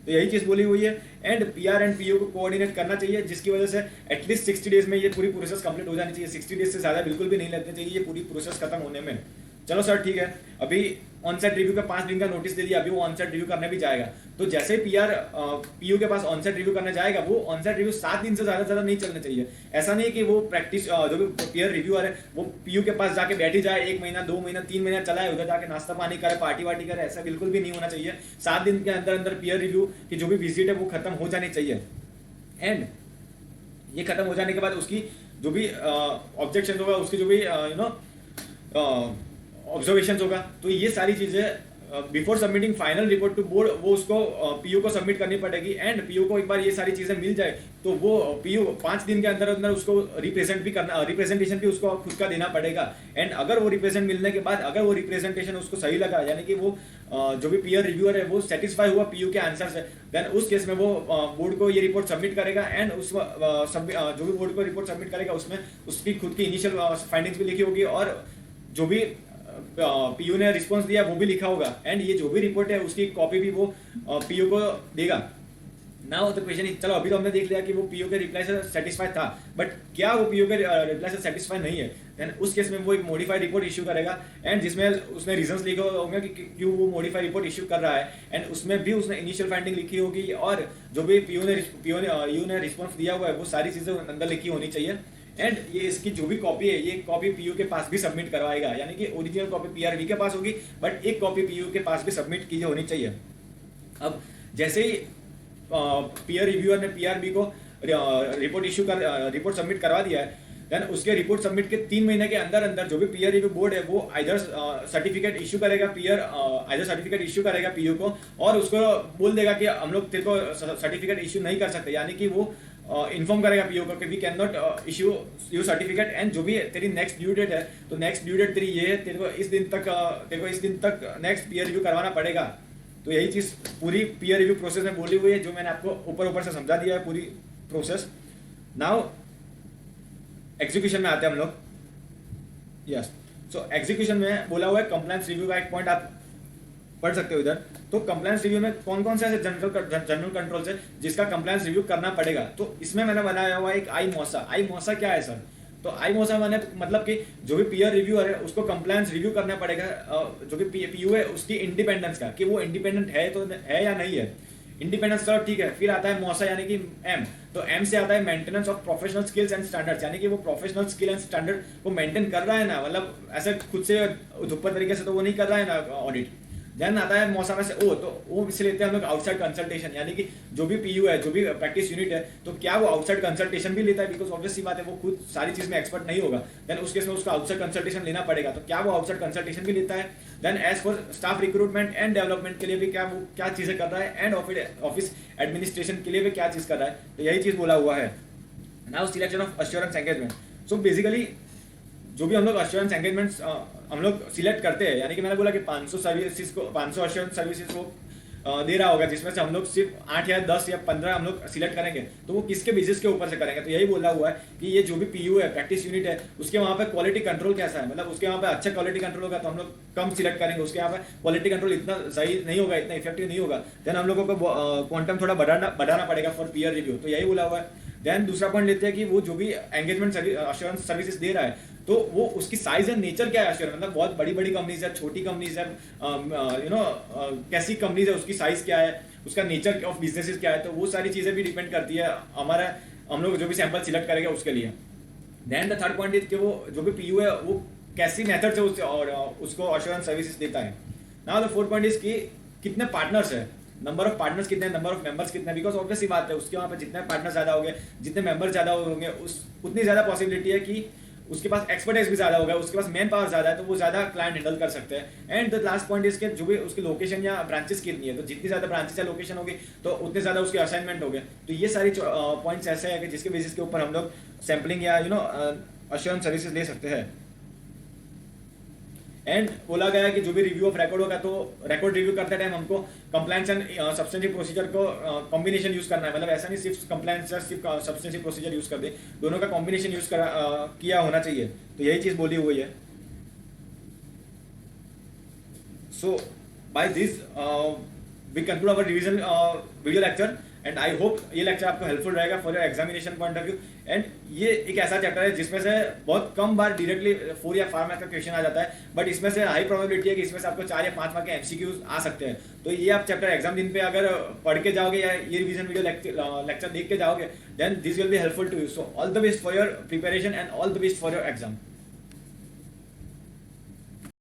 तो यही चीज बोली हुई है। एंड पीआर एंड पीयू को कोऑर्डिनेट करना चाहिए, जिसकी वजह से एटलीस्ट 60 डेज में ये पूरी प्रोसेस कंप्लीट हो जानी चाहिए। 60 डेज से ज्यादा बिल्कुल भी नहीं लगने चाहिए ये पूरी प्रोसेस खत्म होने में। चलो सर ठीक है, अभी ऑनसाइट रिव्यू का 5 दिन का नोटिस दे दिया, अभी वो ऑनसाइट रिव्यू करने भी जाएगा। तो जैसे ही पीयू के पास ऑनसाइट रिव्यू करने जाएगा, वो ऑनसाइट रिव्यू 7 दिन से ज्यादा नहीं चलने चाहिए। ऐसा नहीं है कि वो प्रैक्टिस जो भी पीयर रिव्यूअर है वो पीयू के पास जाके बैठी जाए 1 महीना, 2 महीना, 3 महीना चलाए, उधर जाके नाश्ता पानी करे, पार्टी वार्टी करे, ऐसा बिल्कुल भी नहीं होना चाहिए। 7 दिन के अंदर अंदर पीयर रिव्यू की जो भी विजिट है वो खत्म हो जानी चाहिए। एंड ये खत्म हो जाने के बाद उसकी जो भी ऑब्जेक्शन होगा, उसकी जो भी ऑब्जर्वेशन होगा, तो ये सारी चीजें before submitting final report to board वो उसको पीयू को सबमिट करनी पड़ेगी। एंड पीयू को एक बार ये सारी चीजें मिल जाए तो वो पीयू 5 दिन के अंदर अंदर उसको रिप्रेजेंटेशन भी उसको खुद का देना पड़ेगा। एंड अगर वो रिप्रेजेंट मिलने के बाद अगर वो रिप्रेजेंटेशन उसको सही लगा, यानी कि वो जो भी पीयर रिव्यूअर है वो सेटिस्फाई हुआ पीयू के आंसर से, देन उस केस में वो बोर्ड को ये रिपोर्ट सबमिट करेगा। एंड उस जो भी बोर्ड को रिपोर्ट सबमिट करेगा उसमें उसकी खुद की इनिशियल फाइंडिंग्स भी लिखी होगी और जो भी पीयू ने रिस्पांस दिया वो भी लिखा होगा। एंड ये जो भी रिपोर्ट है उसकी कॉपी भी वो पीयू को देगा। नाउ द क्वेश्चन इज, चलो अभी तो हमने देख लिया कि वो पीयू के रिप्लाई से सेटिस्फाई था, बट क्या वो पीयू के रिप्लाई से सेटिस्फाई नहीं है? देन उस केस में वो एक मॉडिफाइड रिपोर्ट इश्यू करेगा एंड जिसमें उसने रीजंस लिखे होंगे कि क्यों वो मॉडिफाइड रिपोर्ट इश्यू कर रहा है। एंड उसमें भी उसने इनिशियल फाइंडिंग लिखी होगी और जो भी पीयू ने रिस्पॉन्स दिया हुआ है वो सारी चीजें अंदर लिखी होनी चाहिए। एंड ये इसकी जो भी कॉपी है ये कॉपी पीयू के पास भी सबमिट करवाएगा, यानी कि ओरिजिनल कॉपी पीआरबी के पास होगी बट एक कॉपी पीयू के पास भी सबमिट की होनी चाहिए। अब जैसे ही पीयर रिव्यूअर ने पीआरबी को रिपोर्ट सबमिट करवा दिया है, देन उसके रिपोर्ट सबमिट के 3 महीने के अंदर अंदर जो भी पीयर रिव्यू बोर्ड है वो आइदर सर्टिफिकेट इशू करेगा आइदर सर्टिफिकेट इशू करेगा पीयू को, और उसको बोल देगा कि हम लोग तेरे को सर्टिफिकेट इशू नहीं कर सकते, यानी कि वो इन्फॉर्म करेगा पीओ को कि we can not issue you certificate, and जो भी तेरी नेक्स्ट ड्यू डेट है तो नेक्स्ट ड्यू डेट तेरी ये है, तेरे को इस दिन तक नेक्स्ट पीयर रिव्यू करवाना पड़ेगा। तो यही चीज पूरी पीयर रिव्यू प्रोसेस में बोली हुई है, जो मैंने आपको ऊपर से समझा दिया है पूरी प्रोसेस। नाउ एग्जीक्यूशन में आते हैं हम लोग। यस, सो एग्जीक्यूशन में बोला हुआ है कंप्लायंस रिव्यू का एक पॉइंट आप पढ़ सकते हो इधर। तो कंप्लायंस रिव्यू में कौन कौन से ऐसे जनरल कंट्रोल्स है जिसका कंप्लायंस रिव्यू करना पड़ेगा। तो इसमें मैंने बनाया हुआ एक आई मॉसा क्या है सर? तो आई मॉसा मैंने मतलब कि जो भी पीयर रिव्यूअर है उसको कंप्लायंस रिव्यू करना पड़ेगा जो भी पीयू है उसकी इंडिपेंडेंस का, कि वो इंडिपेंडेंट है तो है या नहीं है। इंडिपेंडेंस तो ठीक है, फिर आता है मॉसा यानी कि एम, तो एम से आता है maintenance of professional skills and standards, यानी कि वो प्रोफेशनल स्किल एंड स्टैंडर्ड को मेंटेन कर रहा है ना, मतलब ऐसे खुद से धुप्पा तरीके से तो वो नहीं कर रहा है ना ऑडिट। देन आता है मौसम में से ओ, तो वो इससे लेते हैं हम लोग आउटसाइड कंसल्टेशन, यानी कि जो भी पीयू है, जो भी प्रैक्टिस यूनिट है, तो क्या वो आउटसाइड कंसल्टेशन भी लेता है, बिकॉज ऑब्वियस सी बात है वो खुद सारी चीज में एक्सपर्ट नहीं होगा। देन उस केस में उसको आउटसाइड कंसल्टेशन लेना पड़ेगा, तो क्या वो आउटसाइड कंसल्टेशन भी लेता है। Then as for staff recruitment and development के लिए भी क्या वो क्या चीजें कर रहा है, एंड ऑफिस एडमिनिस्ट्रेशन के लिए भी क्या चीज कर रहा है, तो यही चीज बोला हुआ है। Now selection of assurance engagement. So basically जो भी हम लोग अश्योरेंस एंगेजमेंट्स हम लोग सिलेक्ट करते हैं, यानी कि मैंने बोला कि 500 अश्योरेंस सर्विसेज को दे रहा होगा, जिसमें से हम लोग सिर्फ 8 या 10 या 15 हम लोग सिलेक्ट करेंगे, तो वो किसके बेसिस के ऊपर से करेंगे। तो यही बोला हुआ है कि ये जो भी पीयू है, प्रैक्टिस यूनिट है, उसके वहाँ पे क्वालिटी कंट्रोल कैसा है, मतलब उसके वहाँ पे अच्छा क्वालिटी कंट्रोल होगा तो हम लोग कम सिलेक्ट करेंगे, उसके यहाँ पे क्वालिटी कंट्रोल इतना सही नहीं होगा, इतना इफेक्टिव नहीं होगा, देन हम लोगों को क्वांटम थोड़ा बढ़ाना पड़ेगा फॉर पीयर रिव्यू। तो यही बोला हुआ है। देन दूसरा पॉइंट लेते हैं कि वो जो भी एंगेजमेंट अश्योरेंस सर्विसेज दे रहा है, तो वो उसकी साइज एंड नेचर क्या है अश्योरेंस, मतलब बहुत बड़ी बड़ी कंपनीज है, छोटी कंपनीज है, कैसी कंपनीज है, उसकी साइज क्या है, उसका नेचर ऑफ बिजनेसेस क्या है, तो वो सारी चीजें भी डिपेंड करती है हमारा, हम लोग जो भी सैंपल सिलेक्ट करेंगे उसके लिए। Then the third point is कि वो जो भी पीयू है वो कैसी मेथड से उसको अश्योरेंस सर्विसेज देता है। Now the fourth point is कि कितने पार्टनर्स है, नंबर ऑफ पार्टनर्स कितने, नंबर ऑफ मेंबर्स कितने, बिकॉज ऑब्वियस सी बात है उसके वहाँ पे जितने पार्टनर ज्यादा होंगे, जितने मेंबर ज्यादा होंगे, उतनी ज्यादा पॉसिबिलिटी है कि उसके पास एक्सपर्टाइज भी ज्यादा होगा, उसके पास मैन पावर ज्यादा है, तो वो ज्यादा क्लाइंट हैंडल कर सकते हैं। एंड द लास्ट पॉइंट इसके जो भी उसकी लोकेशन या ब्रांचेस कितनी है, तो जितनी ज्यादा ब्रांचेस या लोकेशन होगी तो उतने ज्यादा उसके असाइनमेंट होंगे। तो ये सारी पॉइंट्स ऐसे हैं कि जिसके बेसिस के ऊपर हम लोग सैम्पलिंग या अश्योरेंस सर्विसेज ले सकते हैं। एंड बोला गया है कि जो भी रिव्यू ऑफ रिकॉर्ड होगा, तो रिकॉर्ड रिव्यू करते टाइम हमको कंप्लायंस एंड सब्सटेंटिव प्रोसीजर को कॉम्बिनेशन यूज करना है, मतलब ऐसा नहीं सिर्फ कंप्लायंस या सिर्फ सब्सटेंटिव प्रोसीजर यूज कर दे, दोनों का कॉम्बिनेशन यूज किया होना चाहिए। तो यही चीज बोली हुई है। So by this we conclude our revision video lecture, and I hope ये लेक्चर आपको हेल्पफुल रहेगा for your examination point of view. And ये एक ऐसा चैप्टर है जिसमें से बहुत कम बार डायरेक्टली 4 या 5 मार्क्स का क्वेश्चन आ जाता है, बट इसमें से हाई प्रोबेबिलिटी है कि इसमें से आपको 4 या 5 मार्क्स के एमसीक्यूज आ सकते हैं। तो ये आप चैप्टर एग्जाम दिन पे अगर पढ़ के जाओगे या ये रिवीजन वीडियो लेक्चर देख के जाओगे, then this will be helpful to you. So all the best for your preparation and all the best for your exam.